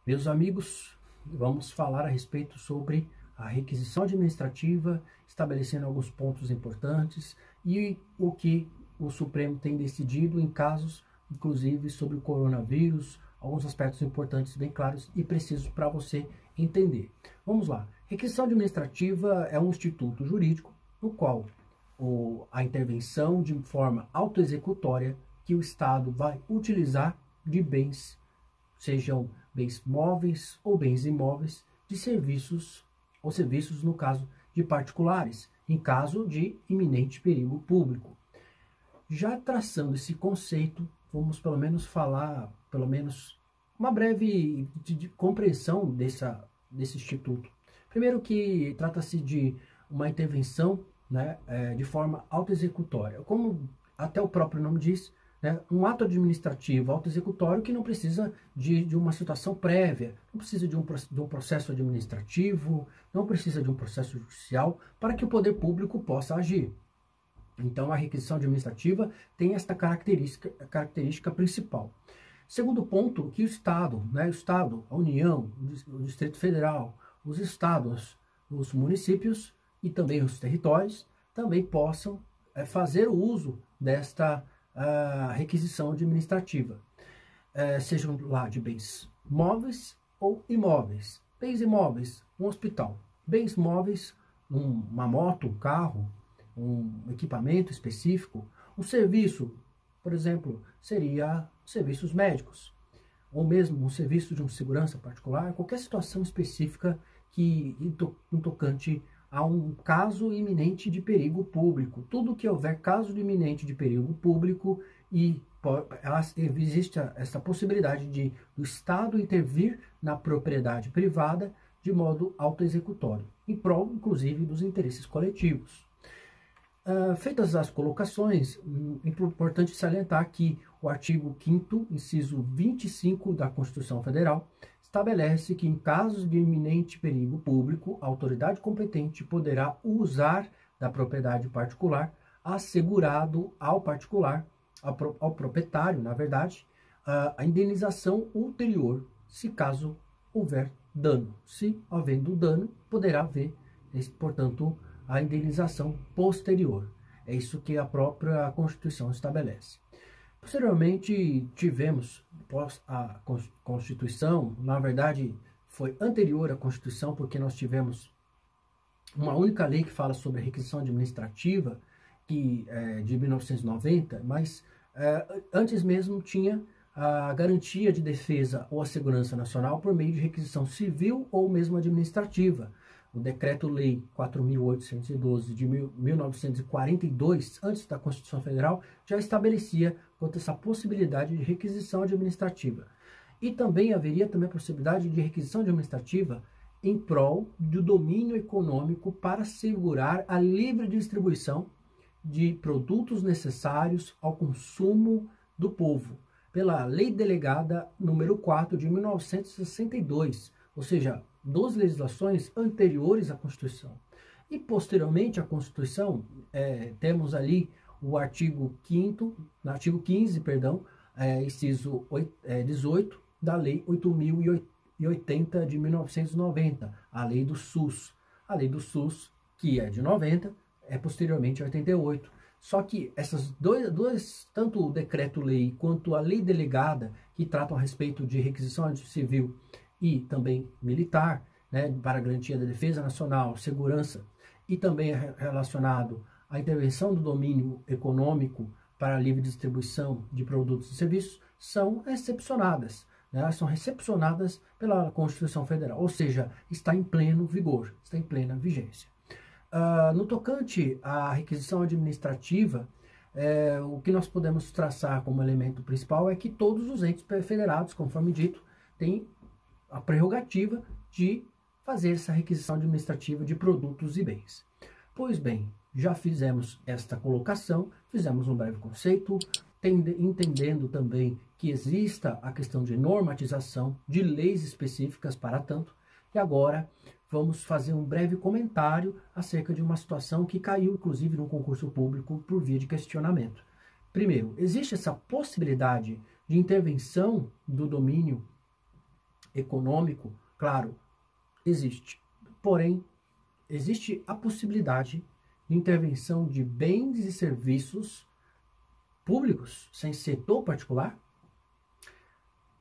Meus amigos, vamos falar a respeito sobre a requisição administrativa, estabelecendo alguns pontos importantes e o que o Supremo tem decidido em casos, inclusive, sobre o coronavírus, alguns aspectos importantes, bem claros e precisos para você entender. Vamos lá. Requisição administrativa é um instituto jurídico no qual a intervenção de forma autoexecutória que o Estado vai utilizar de bens, sejam bens móveis ou bens imóveis, de serviços ou serviços no caso de particulares, em caso de iminente perigo público. Já traçando esse conceito, vamos pelo menos falar, uma breve de compreensão desse instituto. Primeiro que trata-se de uma intervenção, de forma autoexecutória. Como até o próprio nome diz, um ato administrativo autoexecutório que não precisa de uma situação prévia, não precisa de um processo administrativo, não precisa de um processo judicial para que o poder público possa agir. Então, a requisição administrativa tem esta característica principal. Segundo ponto, que o Estado, a União, o Distrito Federal, os estados, os municípios e também os territórios também possam fazer o uso desta requisição administrativa, sejam lá de bens móveis ou imóveis. Bens imóveis, um hospital. Bens móveis, uma moto, um carro, um equipamento específico. Um serviço, por exemplo, seria serviços médicos, ou mesmo um serviço de uma segurança particular, qualquer situação específica que tocante a um caso iminente de perigo público. Tudo que houver caso de iminente de perigo público e existe essa possibilidade do Estado intervir na propriedade privada de modo autoexecutório, em prol, inclusive, dos interesses coletivos. Feitas as colocações, é importante salientar que o artigo 5º, inciso 25 da Constituição Federal, estabelece que em casos de iminente perigo público, a autoridade competente poderá usar da propriedade particular, assegurado ao particular, ao proprietário, na verdade, a indenização ulterior, se caso houver dano. Se havendo dano, poderá haver, portanto, a indenização posterior. É isso que a própria Constituição estabelece. Posteriormente, tivemos, após a Constituição, na verdade, foi anterior à Constituição, porque nós tivemos uma única lei que fala sobre a requisição administrativa, que é de 1990, mas antes mesmo tinha a garantia de defesa ou a segurança nacional por meio de requisição civil ou mesmo administrativa. O Decreto-Lei 4.812 de 1942, antes da Constituição Federal, já estabelecia quanto a essa possibilidade de requisição administrativa. E também haveria a possibilidade de requisição administrativa em prol do domínio econômico para assegurar a livre distribuição de produtos necessários ao consumo do povo, pela Lei Delegada número 4 de 1962, ou seja, 2 legislações anteriores à Constituição. E posteriormente à Constituição, temos ali o artigo 15, inciso 18 da Lei 8.080 de 1990, a Lei do SUS. A Lei do SUS, que é de 90, é posteriormente a 88. Só que essas duas, tanto o decreto-lei quanto a lei delegada, que tratam a respeito de requisição civil e também militar, para a garantia da defesa nacional, segurança, e também relacionado à intervenção do domínio econômico para a livre distribuição de produtos e serviços, são excepcionadas, são recepcionadas pela Constituição Federal, ou seja, está em pleno vigor, está em plena vigência. No tocante à requisição administrativa, o que nós podemos traçar como elemento principal é que todos os entes federados, conforme dito, têm a prerrogativa de fazer essa requisição administrativa de produtos e bens. Pois bem, já fizemos esta colocação, fizemos um breve conceito, entendendo também que exista a questão de normatização de leis específicas para tanto, e agora vamos fazer um breve comentário acerca de uma situação que caiu, inclusive, no concurso público por via de questionamento. Primeiro, existe essa possibilidade de intervenção do domínio econômico, claro, existe. Porém, existe a possibilidade de intervenção de bens e serviços públicos sem setor particular?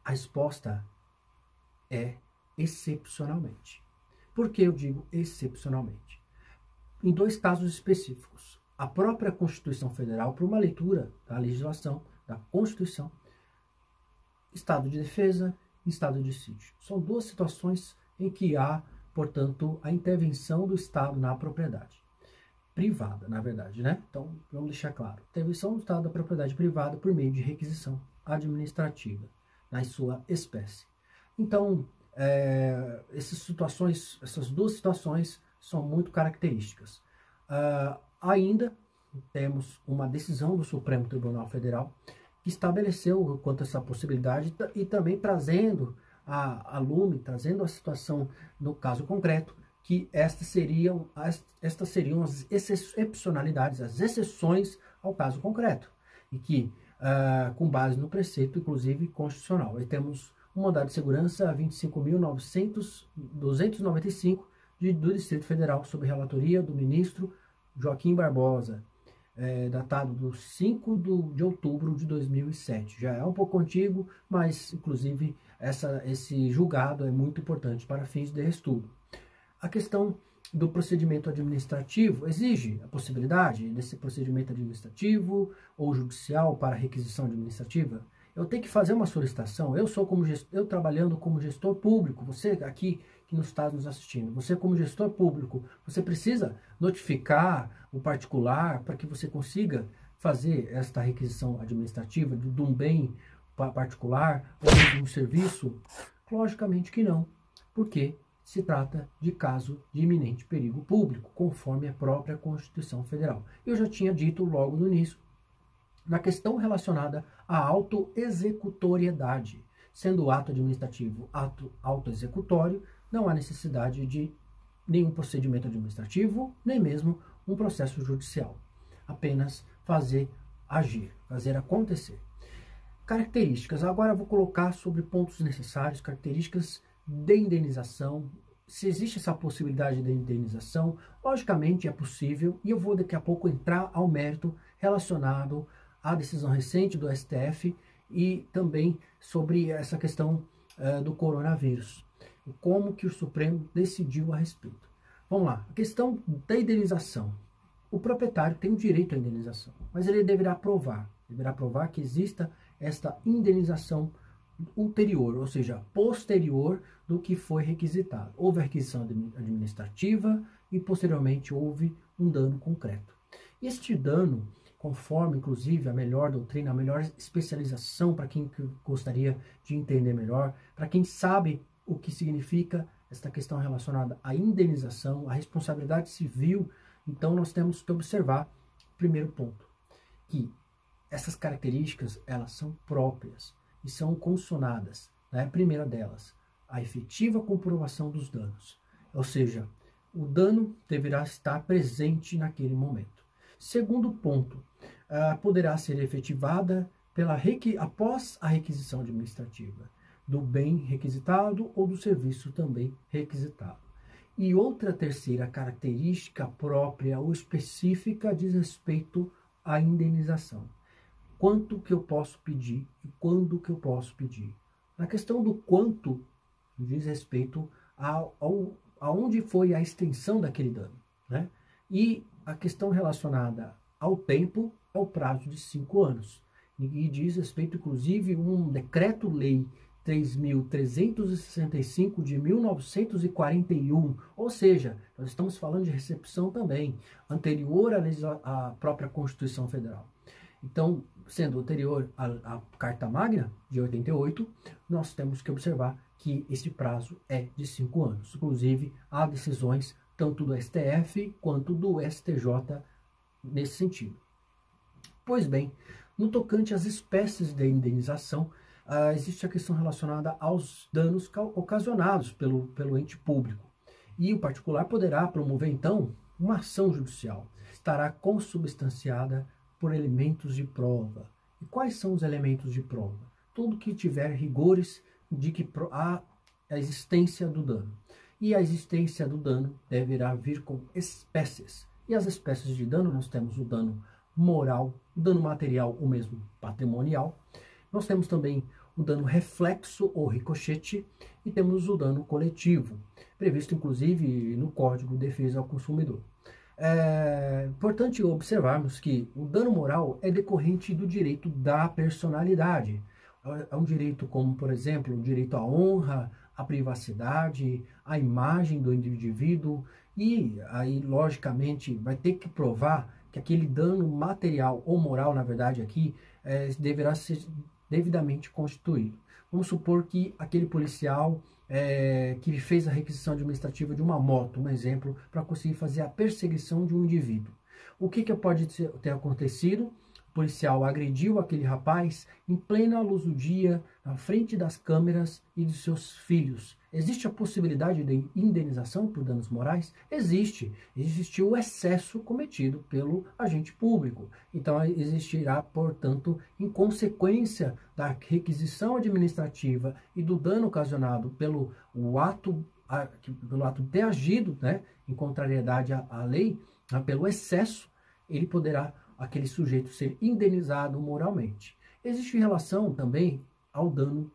A resposta é excepcionalmente. Por que eu digo excepcionalmente? Em dois casos específicos. A própria Constituição Federal, por uma leitura da legislação, da Constituição, estado de defesa e estado de sítio. São duas situações em que há, portanto, a intervenção do Estado na propriedade privada, na verdade, né? Então, vamos deixar claro. Intervenção do Estado da propriedade privada por meio de requisição administrativa, na sua espécie. Então, essas duas situações são muito características. Ainda temos uma decisão do Supremo Tribunal Federal que estabeleceu quanto a essa possibilidade e também trazendo a lume, trazendo a situação no caso concreto, que estas seriam as excepcionalidades, as exceções ao caso concreto, e que, com base no preceito, inclusive, constitucional. E temos um mandado de segurança 25.295 do Distrito Federal, sob relatoria do ministro Joaquim Barbosa, datado do 5 de outubro de 2007. Já é um pouco antigo, mas, inclusive, esse julgado é muito importante para fins de estudo. A questão do procedimento administrativo exige a possibilidade desse procedimento administrativo ou judicial para requisição administrativa. Eu tenho que fazer uma solicitação. Eu trabalhando como gestor público, você aqui que nos está nos assistindo, você como gestor público, você precisa notificar o particular para que você consiga fazer esta requisição administrativa de um bem particular ou de um serviço? Logicamente que não, porque se trata de caso de iminente perigo público, conforme a própria Constituição Federal. Eu já tinha dito logo no início, na questão relacionada à autoexecutoriedade. Sendo o ato administrativo ato autoexecutório, não há necessidade de nenhum procedimento administrativo, nem mesmo um processo judicial. Apenas fazer agir, fazer acontecer. Características. Agora eu vou colocar sobre pontos necessários, características de indenização. Se existe essa possibilidade de indenização, logicamente é possível, e eu vou daqui a pouco entrar ao mérito relacionado à decisão recente do STF e também sobre essa questão do coronavírus. Como que o Supremo decidiu a respeito. Vamos lá, a questão da indenização. O proprietário tem o direito à indenização, mas ele deverá provar que exista esta indenização ulterior, ou seja, posterior do que foi requisitado. Houve a requisição administrativa e posteriormente houve um dano concreto. E este dano, conforme inclusive a melhor doutrina, a melhor especialização para quem gostaria de entender melhor, para quem sabe o que significa esta questão relacionada à indenização, à responsabilidade civil, então nós temos que observar, primeiro ponto, que essas características elas são próprias e são consonadas. A primeira delas, a efetiva comprovação dos danos. Ou seja, o dano deverá estar presente naquele momento. Segundo ponto, poderá ser efetivada após a requisição administrativa do bem requisitado ou do serviço também requisitado. E outra terceira característica própria ou específica diz respeito à indenização. Quanto que eu posso pedir e quando que eu posso pedir. Na questão do quanto diz respeito aonde foi a extensão daquele dano, né? E a questão relacionada ao tempo é o prazo de 5 anos. E diz respeito, inclusive, um decreto-lei 3.365 de 1941, ou seja, nós estamos falando de recepção também, anterior à própria Constituição Federal. Então, sendo anterior à Carta Magna, de 88, nós temos que observar que esse prazo é de 5 anos. Inclusive, há decisões tanto do STF quanto do STJ nesse sentido. Pois bem, no tocante às espécies de indenização, existe a questão relacionada aos danos ocasionados pelo ente público. E o particular poderá promover, então, uma ação judicial. Estará consubstanciada por elementos de prova. E quais são os elementos de prova? Tudo que tiver rigores de que há a existência do dano. E a existência do dano deverá vir com espécies. E as espécies de dano, nós temos o dano moral, o dano material ou mesmo patrimonial. Nós temos também o dano reflexo ou ricochete e temos o dano coletivo, previsto inclusive no Código de Defesa ao Consumidor. É importante observarmos que o dano moral é decorrente do direito da personalidade. É um direito como, por exemplo, o direito à honra, à privacidade, à imagem do indivíduo, e aí, logicamente, vai ter que provar que aquele dano material ou moral, na verdade, aqui, deverá ser devidamente constituído. Vamos supor que aquele policial que fez a requisição administrativa de uma moto, um exemplo, para conseguir fazer a perseguição de um indivíduo. O que pode ter acontecido? O policial agrediu aquele rapaz em plena luz do dia, na frente das câmeras e de seus filhos. Existe a possibilidade de indenização por danos morais? Existe. Existiu o excesso cometido pelo agente público. Então, existirá, portanto, em consequência da requisição administrativa e do dano ocasionado pelo ato de ter agido, né, em contrariedade à lei, pelo excesso, ele poderá, aquele sujeito, ser indenizado moralmente. Existe relação também ao dano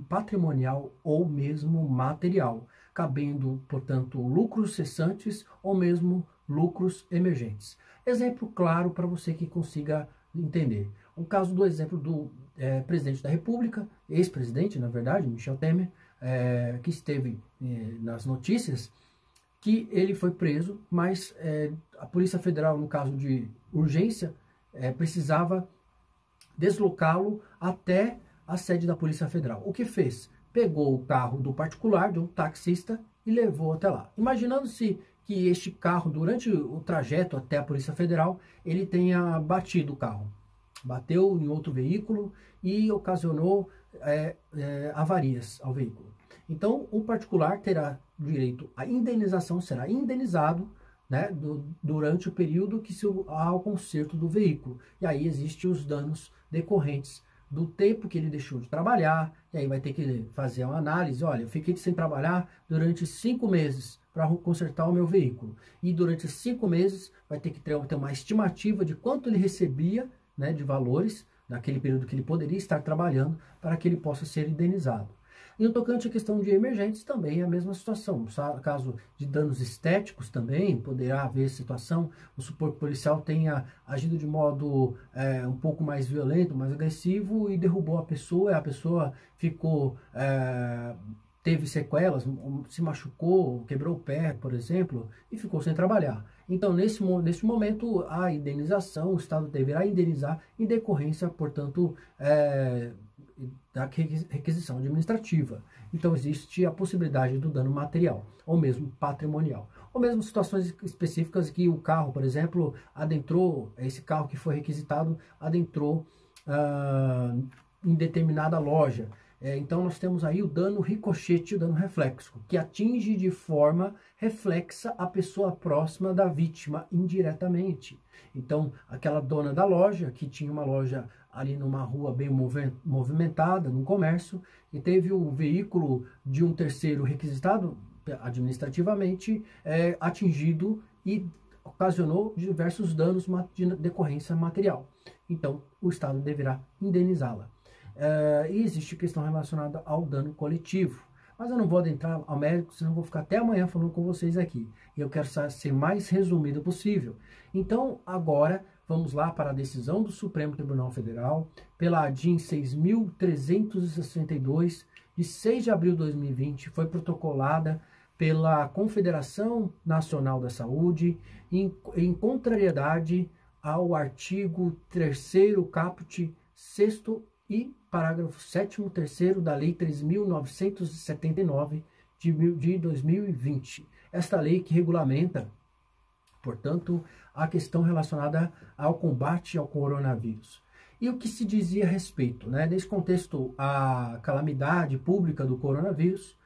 patrimonial ou mesmo material, cabendo, portanto, lucros cessantes ou mesmo lucros emergentes. Exemplo claro para você que consiga entender. O caso do exemplo do presidente da República, ex-presidente, na verdade, Michel Temer, que esteve nas notícias, que ele foi preso, mas a Polícia Federal, no caso de urgência, precisava deslocá-lo até a sede da Polícia Federal. O que fez? Pegou o carro do particular, de um taxista, e levou até lá. Imaginando-se que este carro, durante o trajeto até a Polícia Federal, ele tenha batido o carro. Bateu em outro veículo e ocasionou avarias ao veículo. Então, o particular terá direito à indenização, será indenizado, né, durante o período que há o conserto do veículo. E aí existem os danos decorrentes do tempo que ele deixou de trabalhar, e aí vai ter que fazer uma análise. Olha, eu fiquei sem trabalhar durante 5 meses para consertar o meu veículo. E durante 5 meses vai ter que ter uma estimativa de quanto ele recebia, né, de valores, naquele período que ele poderia estar trabalhando, para que ele possa ser indenizado. E no tocante à questão de emergentes, também é a mesma situação. No caso de danos estéticos também, poderá haver situação, o supor que o policial tenha agido de modo um pouco mais violento, mais agressivo, e derrubou a pessoa ficou, teve sequelas, se machucou, quebrou o pé, por exemplo, e ficou sem trabalhar. Então, nesse momento, a indenização, o Estado deverá indenizar em decorrência, portanto, da requisição administrativa. Então, existe a possibilidade do dano material, ou mesmo patrimonial. Ou mesmo situações específicas que o carro, por exemplo, adentrou, esse carro que foi requisitado, adentrou em determinada loja. Então, nós temos aí o dano ricochete, o dano reflexo, que atinge de forma reflexa a pessoa próxima da vítima indiretamente. Então, aquela dona da loja, que tinha uma loja ali numa rua bem movimentada, num comércio, e teve o veículo de um terceiro requisitado administrativamente atingido e ocasionou diversos danos de decorrência material. Então, o Estado deverá indenizá-la. E existe questão relacionada ao dano coletivo. Mas eu não vou adentrar ao mérito, senão vou ficar até amanhã falando com vocês aqui. E eu quero ser mais resumido possível. Então, agora, vamos lá para a decisão do Supremo Tribunal Federal, pela ADIM 6.362, de 6 de abril de 2020, foi protocolada pela Confederação Nacional da Saúde, em contrariedade ao artigo 3º, caput 6º e parágrafo 7º, 3º da Lei 3.979 de 2020. Esta lei que regulamenta, portanto, a questão relacionada ao combate ao coronavírus. E o que se dizia a respeito, né? Nesse contexto, a calamidade pública do coronavírus,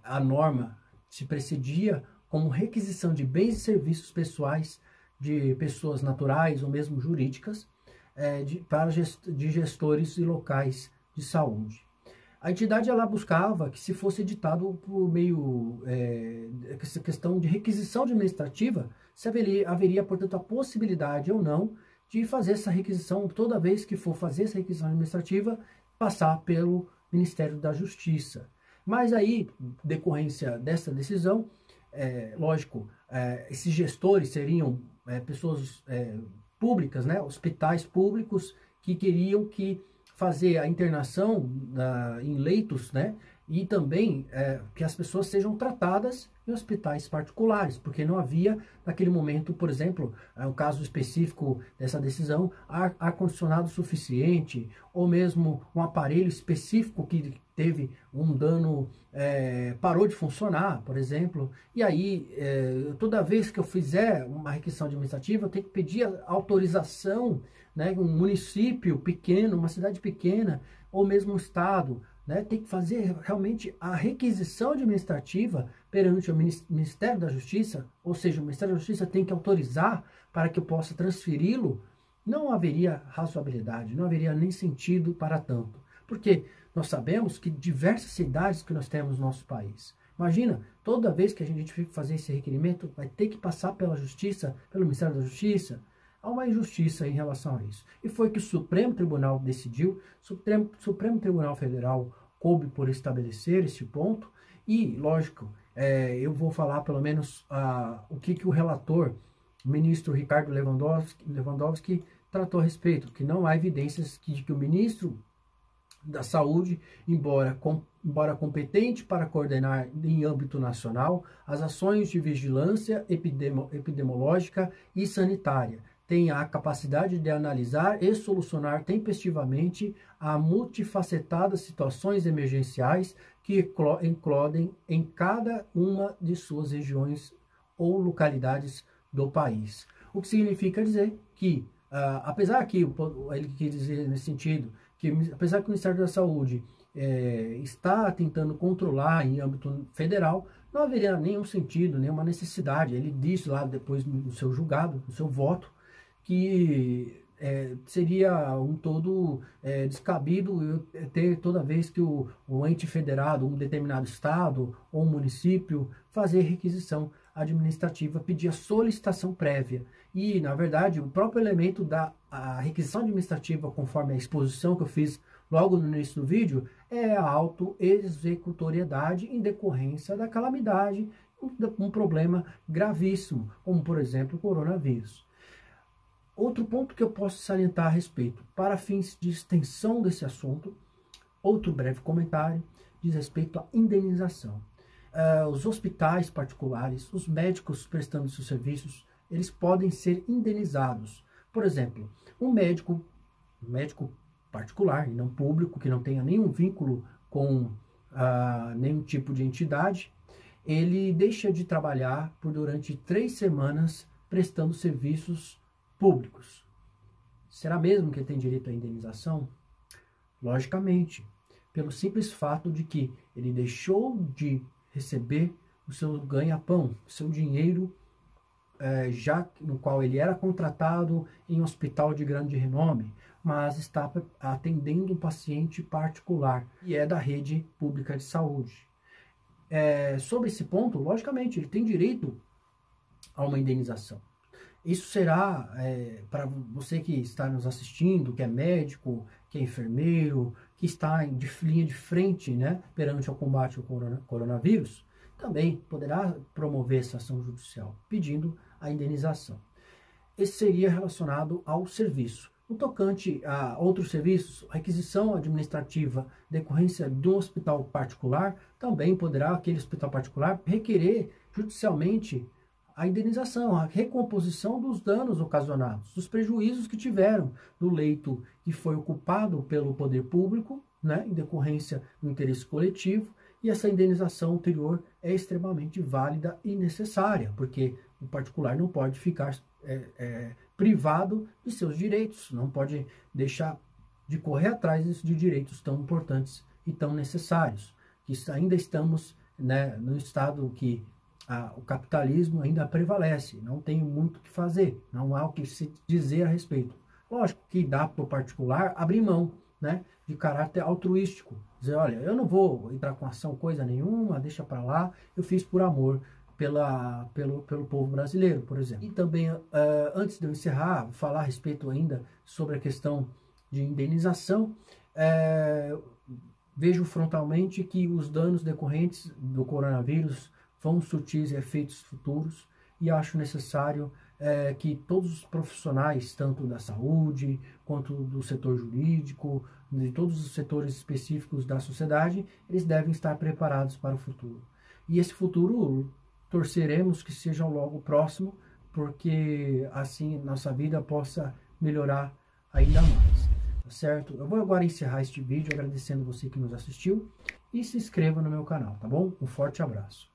a norma se precedia como requisição de bens e serviços pessoais de pessoas naturais ou mesmo jurídicas, de gestores e locais de saúde. A entidade ela buscava que se fosse editado por meio essa questão de requisição administrativa, se haveria, portanto, a possibilidade ou não de fazer essa requisição, toda vez que for fazer essa requisição administrativa, passar pelo Ministério da Justiça. Mas aí, decorrência dessa decisão, lógico, esses gestores seriam pessoas públicas, né, hospitais públicos que queriam fazer a internação em leitos, né, e também que as pessoas sejam tratadas em hospitais particulares, porque não havia, naquele momento, por exemplo, um caso específico dessa decisão, ar-condicionado suficiente, ou mesmo um aparelho específico que teve um dano, parou de funcionar, por exemplo, e aí, toda vez que eu fizer uma requisição administrativa, eu tenho que pedir a autorização, né, um município pequeno, uma cidade pequena, ou mesmo um estado, né, tem que fazer realmente a requisição administrativa perante o Ministério da Justiça, ou seja, o Ministério da Justiça tem que autorizar para que eu possa transferi-lo. Não haveria razoabilidade, não haveria nem sentido para tanto, porque nós sabemos que diversas cidades que nós temos no nosso país. Imagina, toda vez que a gente fazer esse requerimento, vai ter que passar pela Justiça, pelo Ministério da Justiça. Há uma injustiça em relação a isso. E foi que o Supremo Tribunal decidiu, Supremo Tribunal Federal coube por estabelecer esse ponto, e, lógico, eu vou falar pelo menos o que o relator, o ministro Ricardo Lewandowski, tratou a respeito, que não há evidências de que o ministro da Saúde, embora competente para coordenar em âmbito nacional as ações de vigilância epidemiológica e sanitária, tem a capacidade de analisar e solucionar tempestivamente a multifacetadas situações emergenciais que eclodem em cada uma de suas regiões ou localidades do país. O que significa dizer que, apesar que ele quer dizer nesse sentido, que apesar que o Ministério da Saúde está tentando controlar em âmbito federal, não haveria nenhum sentido, nenhuma necessidade. Ele disse lá depois no seu julgado, no seu voto, que seria um todo descabido ter toda vez que o ente federado, um determinado estado ou um município fazer requisição administrativa, pedir a solicitação prévia. E, na verdade, o próprio elemento da requisição administrativa, conforme a exposição que eu fiz logo no início do vídeo, é a auto-executoriedade em decorrência da calamidade, um problema gravíssimo, como, por exemplo, o coronavírus. Outro ponto que eu posso salientar a respeito, para fins de extensão desse assunto, outro breve comentário, diz respeito à indenização. Os hospitais particulares, os médicos prestando seus serviços, eles podem ser indenizados. Por exemplo, um médico particular, e não público, que não tenha nenhum vínculo com nenhum tipo de entidade, ele deixa de trabalhar durante 3 semanas prestando serviços públicos. Será mesmo que ele tem direito à indenização? Logicamente, pelo simples fato de que ele deixou de receber o seu ganha-pão, o seu dinheiro, já no qual ele era contratado em um hospital de grande renome, mas está atendendo um paciente particular e é da rede pública de saúde. Sobre esse ponto, logicamente, ele tem direito a uma indenização. Isso será para você que está nos assistindo, que é médico, que é enfermeiro, que está de linha de frente, né, perante o combate ao coronavírus, também poderá promover essa ação judicial, pedindo a indenização. Esse seria relacionado ao serviço. No tocante a outros serviços, requisição administrativa decorrência de um hospital particular, também poderá aquele hospital particular requerer judicialmente a indenização, a recomposição dos danos ocasionados, dos prejuízos que tiveram no leito que foi ocupado pelo poder público, né, em decorrência do interesse coletivo, e essa indenização ulterior é extremamente válida e necessária, porque o particular não pode ficar privado de seus direitos, não pode deixar de correr atrás de direitos tão importantes e tão necessários, que ainda estamos, né, no estado que o capitalismo ainda prevalece, não tem muito o que fazer, não há o que se dizer a respeito. Lógico que dá para o particular abrir mão, né, de caráter altruístico. Dizer, olha, eu não vou entrar com ação coisa nenhuma, deixa para lá, eu fiz por amor pelo povo brasileiro, por exemplo. E também, antes de eu encerrar, falar a respeito ainda sobre a questão de indenização, vejo frontalmente que os danos decorrentes do coronavírus vão surtir efeitos futuros e acho necessário que todos os profissionais, tanto da saúde, quanto do setor jurídico, de todos os setores específicos da sociedade, eles devem estar preparados para o futuro. E esse futuro torceremos que seja logo próximo, porque assim nossa vida possa melhorar ainda mais. Tá certo? Eu vou agora encerrar este vídeo agradecendo você que nos assistiu e se inscreva no meu canal, tá bom? Um forte abraço.